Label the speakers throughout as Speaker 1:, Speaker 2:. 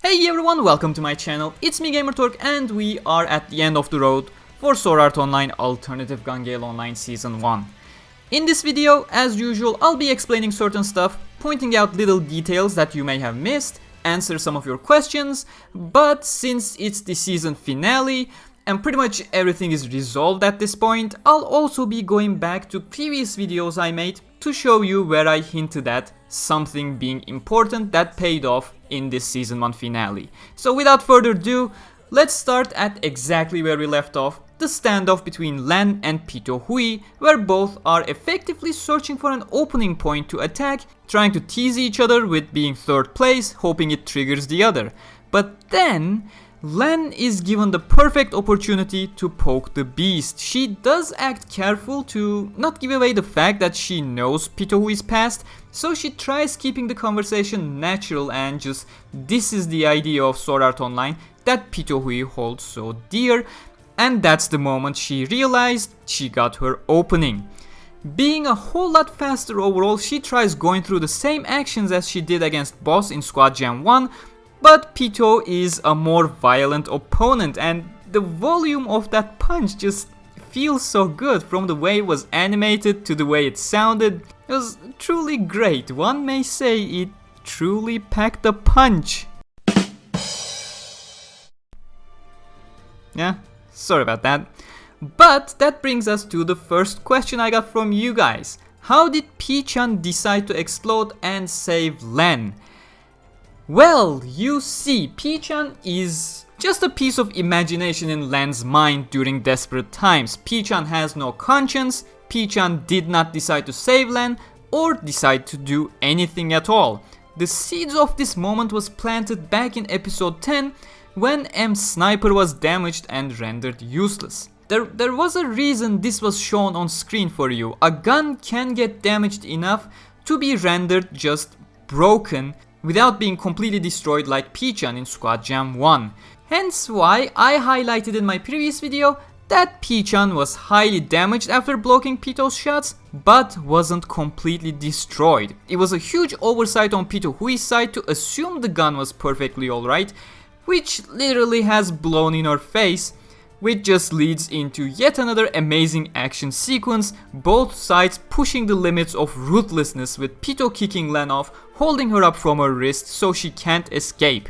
Speaker 1: Hey everyone, welcome to my channel. It's me Gamerturk and we are at the end of the road for Sword Art Online Alternative Gun Gale Online Season 1. In this video, as usual, I'll be explaining certain stuff, pointing out little details that you may have missed, answer some of your questions, but since it's the season finale and pretty much everything is resolved at this point, I'll also be going back to previous videos I made to show you where I hinted at something being important that paid off in this season 1 finale. So without further ado, let's start at exactly where we left off, the standoff between LLENN and Pitohui, where both are effectively searching for an opening point to attack, trying to tease each other with being third place, hoping it triggers the other. But then LLENN is given the perfect opportunity to poke the beast. She does act careful to not give away the fact that she knows Pitohui's past, so she tries keeping the conversation natural and just this is the idea of Sword Art Online that Pitohui holds so dear, and that's the moment she realized she got her opening. Being a whole lot faster overall, she tries going through the same actions as she did against Boss in Squad Jam 1, but Pito is a more violent opponent and the volume of that punch just feels so good, from the way it was animated to the way it sounded. It was truly great. One may say it truly packed a punch. Yeah, sorry about that. But that brings us to the first question I got from you guys. How did P-chan decide to explode and save LLENN? Well, you see, P-chan is just a piece of imagination in LLENN's mind during desperate times. P-chan has no conscience. P-chan did not decide to save LLENN or decide to do anything at all. The seeds of this moment was planted back in episode 10 when M's sniper was damaged and rendered useless. There was a reason this was shown on screen for you. A gun can get damaged enough to be rendered just broken without being completely destroyed like P-chan in Squad Jam 1. Hence why I highlighted in my previous video that P-chan was highly damaged after blocking Pito's shots, but wasn't completely destroyed. It was a huge oversight on Pitohui's side to assume the gun was perfectly alright, which literally has blown in her face, which just leads into yet another amazing action sequence, both sides pushing the limits of ruthlessness with Pito kicking LLENN off, holding her up from her wrist so she can't escape,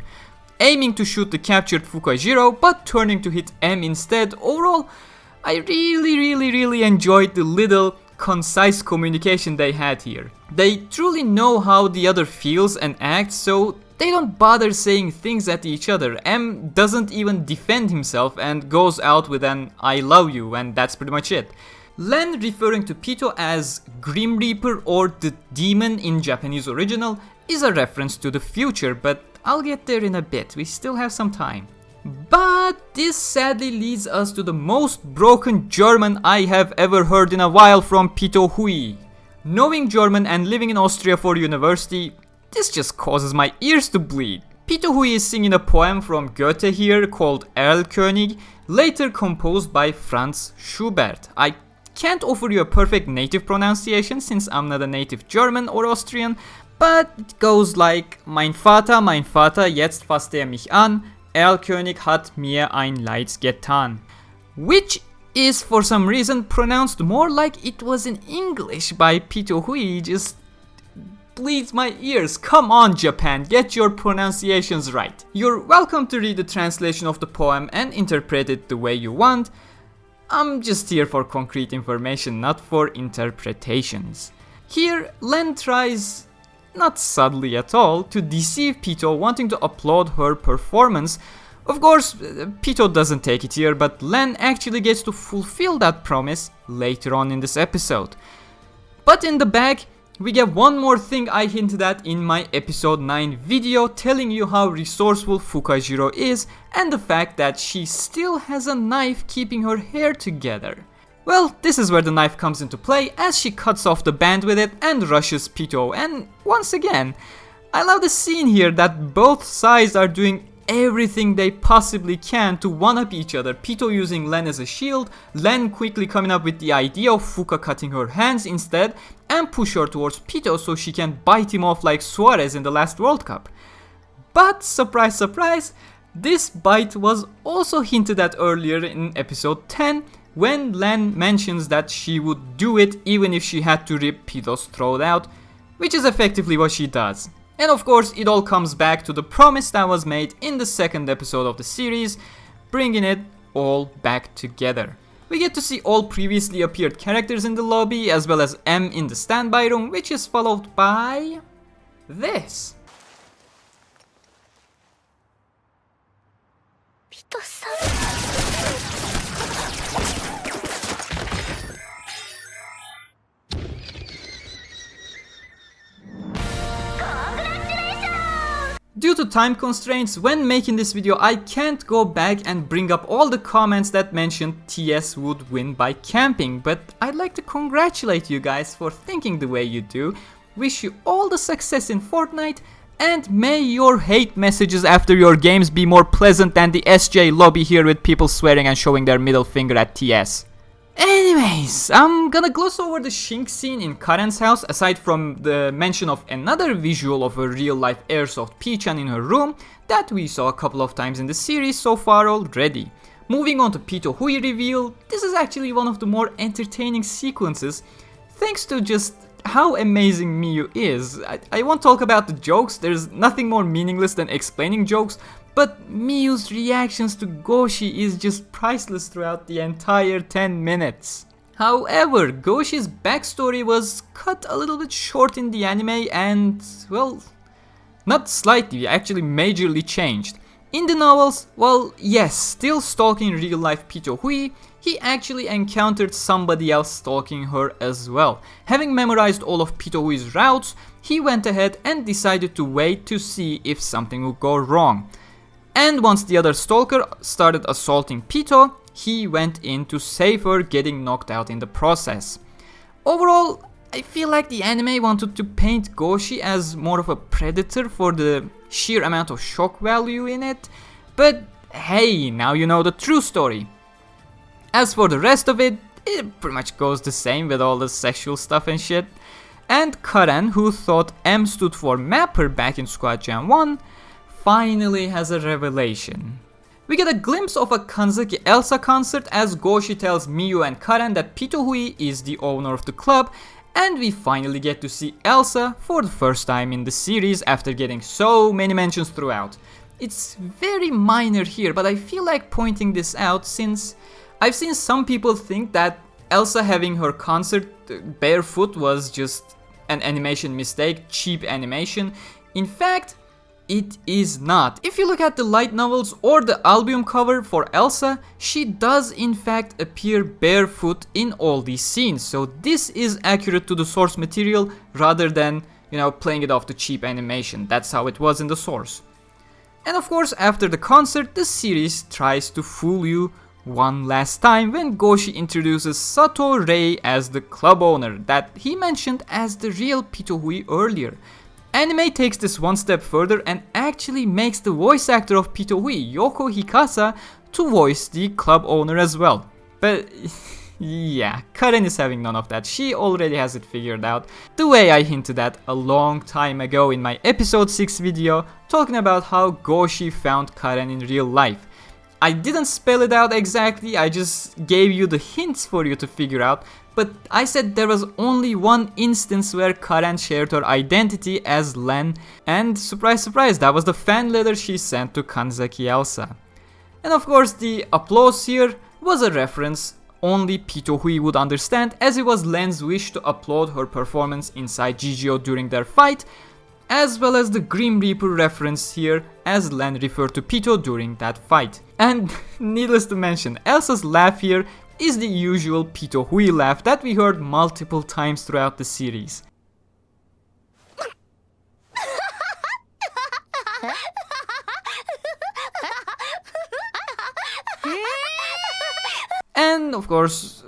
Speaker 1: aiming to shoot the captured Fukaziroh but turning to hit M instead. Overall, I really enjoyed the little concise communication they had here. They truly know how the other feels and acts, so they don't bother saying things at each other. M doesn't even defend himself and goes out with an I love you, and that's pretty much it. LLENN referring to Pito as Grim Reaper or the demon in Japanese original is a reference to the future, but I'll get there in a bit, we still have some time. But this sadly leads us to the most broken German I have ever heard in a while from Pitohui. Knowing German and living in Austria for university, this just causes my ears to bleed. Pitohui is singing a poem from Goethe here called Erlkönig, later composed by Franz Schubert. I can't offer you a perfect native pronunciation since I'm not a native German or Austrian, but it goes like Mein Vater, jetzt fasst mich an, Erlkönig hat mir ein Leids getan. Which is for some reason pronounced more like it was in English by Pitohui. Just bleeds my ears. Come on, Japan, get your pronunciations right. You're welcome to read the translation of the poem and interpret it the way you want. I'm just here for concrete information, not for interpretations. Here, LLENN tries, not subtly at all, to deceive Pito, wanting to applaud her performance. Of course, Pito doesn't take it here, but LLENN actually gets to fulfill that promise later on in this episode. But in the bag, we get one more thing I hinted at in my episode 9 video, telling you how resourceful Fukaziroh is and the fact that she still has a knife keeping her hair together. Well, this is where the knife comes into play as she cuts off the band with it and rushes Pito, and once again, I love the scene here that both sides are doing everything they possibly can to one-up each other. Pito using LLENN as a shield, LLENN quickly coming up with the idea of Fuka cutting her hands instead and push her towards Pito so she can bite him off like Suarez in the last World Cup. But surprise surprise, this bite was also hinted at earlier in episode 10 when LLENN mentions that she would do it even if she had to rip Pito's throat out, which is effectively what she does. And of course it all comes back to the promise that was made in the second episode of the series, bringing it all back together. We get to see all previously appeared characters in the lobby as well as M in the standby room, which is followed by this. Due to time constraints, when making this video I can't go back and bring up all the comments that mentioned TS would win by camping, but I'd like to congratulate you guys for thinking the way you do, wish you all the success in Fortnite, and may your hate messages after your games be more pleasant than the SJ lobby here with people swearing and showing their middle finger at TS. Anyways, I'm gonna gloss over the Shink scene in Karen's house, aside from the mention of another visual of a real-life airsoft P-chan in her room that we saw a couple of times in the series so far already. Moving on to Pitohui reveal, this is actually one of the more entertaining sequences, thanks to just how amazing Miyu is. I won't talk about the jokes, there's nothing more meaningless than explaining jokes, but Miyu's reactions to Goshi is just priceless throughout the entire 10 minutes. However, Goshi's backstory was cut a little bit short in the anime and, well, not slightly, actually majorly changed. In the novels, well, yes, still stalking real life Pitohui, he actually encountered somebody else stalking her as well. Having memorized all of Pitohui's routes, he went ahead and decided to wait to see if something would go wrong. And once the other stalker started assaulting Pito, he went in to save her, getting knocked out in the process. Overall, I feel like the anime wanted to paint Goshi as more of a predator for the sheer amount of shock value in it, but hey, now you know the true story. As for the rest of it, it pretty much goes the same with all the sexual stuff and shit. And Karen, who thought M stood for Mapper back in Squad Jam 1, finally has a revelation. We get a glimpse of a Kanzaki Elsa concert as Goshi tells Miyu and Karen that Pitohui is the owner of the club, and we finally get to see Elsa for the first time in the series after getting so many mentions throughout. It's very minor here, but I feel like pointing this out since I've seen some people think that Elsa having her concert barefoot was just an animation mistake, cheap animation. In fact, it is not. If you look at the light novels or the album cover for Elsa, she does in fact appear barefoot in all these scenes. So this is accurate to the source material rather than, playing it off the cheap animation. That's how it was in the source. And of course, after the concert, the series tries to fool you one last time when Goshi introduces Sato Rei as the club owner that he mentioned as the real Pitohui earlier. Anime takes this one step further and actually makes the voice actor of Pitohui, Yoko Hikasa, to voice the club owner as well. But yeah, Karen is having none of that. She already has it figured out, the way I hinted at a long time ago in my episode 6 video talking about how Goshi found Karen in real life. I didn't spell it out exactly, I just gave you the hints for you to figure out, but I said there was only one instance where Karen shared her identity as LLENN, and surprise surprise, that was the fan letter she sent to Kanzaki Elsa. And of course the applause here was a reference only Pitohui would understand, as it was LLENN's wish to applaud her performance inside GGO during their fight, as well as the Grim Reaper reference here as LLENN referred to Pito during that fight. And needless to mention, Elsa's laugh here is the usual Pitohui laugh that we heard multiple times throughout the series. And of course,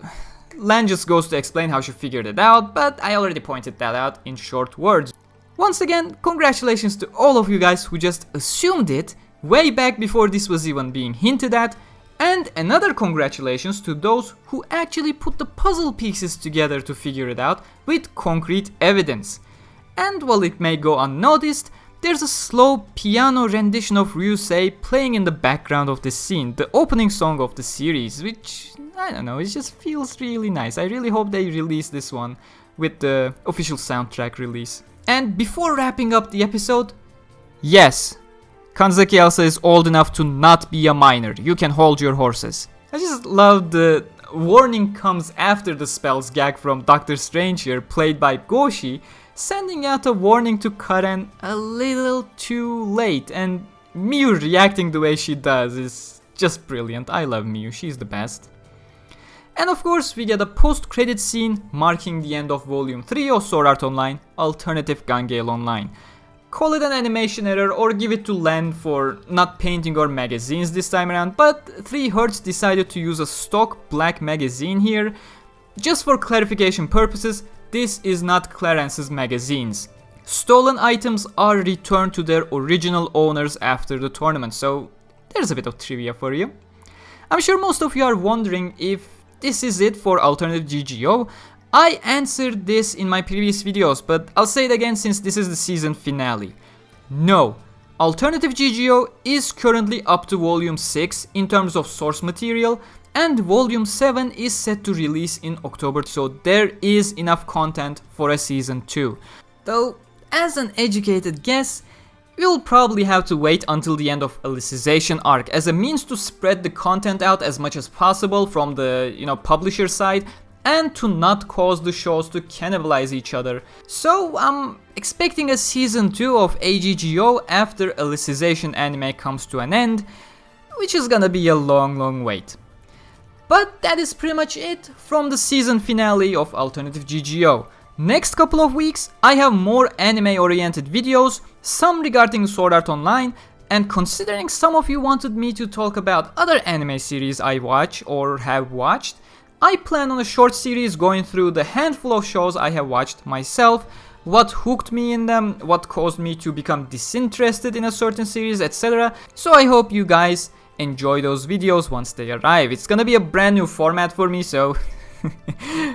Speaker 1: LLENN just goes to explain how she figured it out, but I already pointed that out in short words. Once again, congratulations to all of you guys who just assumed it way back before this was even being hinted at, and another congratulations to those who actually put the puzzle pieces together to figure it out with concrete evidence. And while it may go unnoticed, there's a slow piano rendition of Ryusei playing in the background of the scene, the opening song of the series, which, I don't know, it just feels really nice. I really hope they release this one with the official soundtrack release. And before wrapping up the episode, yes, Kanzaki Elsa is old enough to not be a minor. You can hold your horses. I just love the warning comes after the spells gag from Doctor Strange here, played by Goshi, sending out a warning to Karen a little too late, and Miyu reacting the way she does is just brilliant. I love Miyu, she's the best. And of course we get a post-credit scene marking the end of Volume 3 of Sword Art Online, Alternative Gun Gale Online. Call it an animation error or give it to LLENN for not painting our magazines this time around, but 3Hertz decided to use a stock black magazine here. Just for clarification purposes, this is not Clarence's magazines. Stolen items are returned to their original owners after the tournament, so there's a bit of trivia for you. I'm sure most of you are wondering if this is it for Alternative GGO. I answered this in my previous videos, but I'll say it again since this is the season finale. No, Alternative GGO is currently up to Volume 6 in terms of source material, and Volume 7 is set to release in October, so there is enough content for a Season 2. Though, as an educated guess, we'll probably have to wait until the end of Alicization arc as a means to spread the content out as much as possible from the, publisher side, and to not cause the shows to cannibalize each other. So I'm expecting a Season 2 of AGGO after Alicization anime comes to an end, which is gonna be a long wait. But that is pretty much it from the season finale of Alternative GGO. Next couple of weeks I have more anime oriented videos, some regarding Sword Art Online, and considering some of you wanted me to talk about other anime series I watch or have watched, I plan on a short series going through the handful of shows I have watched myself, what hooked me in them, what caused me to become disinterested in a certain series, etc. So I hope you guys enjoy those videos once they arrive. It's gonna be a brand new format for me, so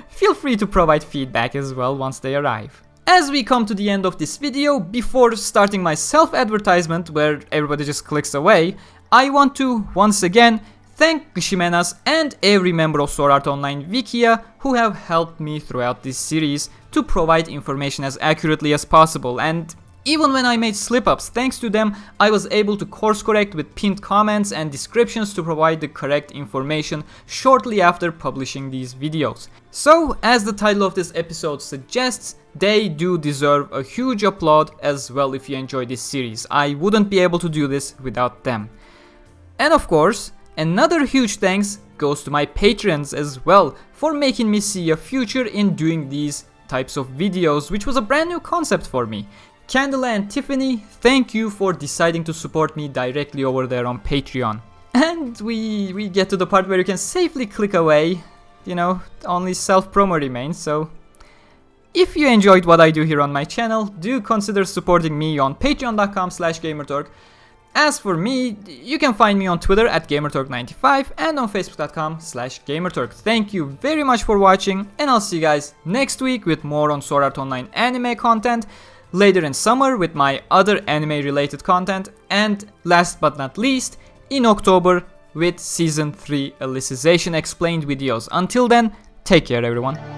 Speaker 1: feel free to provide feedback as well once they arrive. As we come to the end of this video, before starting my self-advertisement where everybody just clicks away, I want to once again thank Gishimenas and every member of Sword Art Online Wikia who have helped me throughout this series to provide information as accurately as possible, and even when I made slip-ups, thanks to them I was able to course correct with pinned comments and descriptions to provide the correct information shortly after publishing these videos. So, as the title of this episode suggests, they do deserve a huge applaud as well if you enjoy this series. I wouldn't be able to do this without them. And of course, another huge thanks goes to my patrons as well for making me see a future in doing these types of videos, which was a brand new concept for me. Candela and Tiffany, thank you for deciding to support me directly over there on Patreon. And we get to the part where you can safely click away, only self-promo remains, so if you enjoyed what I do here on my channel, do consider supporting me on patreon.com/Gamerturk. As for me, you can find me on Twitter at Gamerturk95 and on Facebook.com/Gamerturk. Thank you very much for watching, and I'll see you guys next week with more on Sword Art Online anime content, later in summer with my other anime related content, and last but not least, in October with Season 3 Alicization Explained videos. Until then, take care everyone.